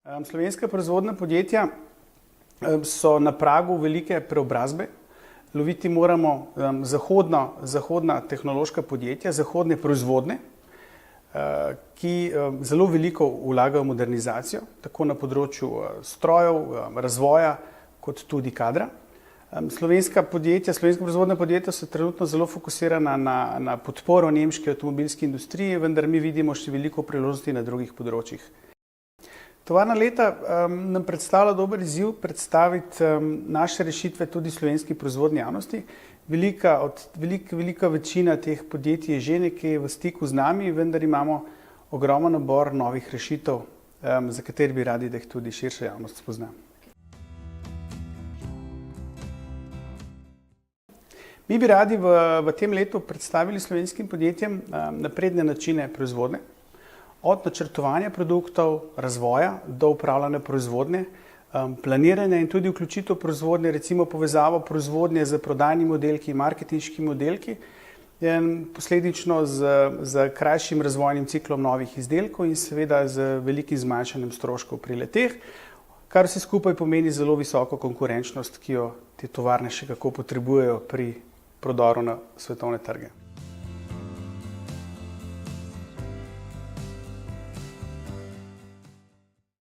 Slovenska proizvodna podjetja so na pragu velike preobrazbe. Loviti moramo zahodna tehnološka podjetja, zahodne proizvodne, ki zelo veliko vlagajo v modernizacijo, tako na področju strojev, razvoja, kot tudi kadra. Slovenska proizvodna podjetja so trenutno zelo fokusirana na podporo nemški avtomobilski industriji, vendar mi vidimo še veliko priložnosti na drugih področjih. Tovarna leta nam predstavlja dober izziv predstaviti naše rešitve tudi slovenski proizvodni javnosti. Velika večina teh podjetij je že nekje v stiku z nami, vendar imamo ogromen nabor novih rešitev, za katere bi radi, da jih tudi širša javnost spozna. Mi bi radi v tem letu predstavili slovenskim podjetjem napredne načine proizvodnje, od načrtovanja produktov, razvoja do upravljanja proizvodnje, planiranja in tudi vključitev proizvodnje, recimo povezavo proizvodnje z prodajnimi oddelki, marketinškimi oddelki, posledično z krajšim razvojnim ciklom novih izdelkov in seveda z velikim zmanjšanjem stroškov pri le-teh, kar vse skupaj pomeni zelo visoko konkurenčnost, ki jo te tovarne še kako potrebujejo pri prodoru na svetovne trge.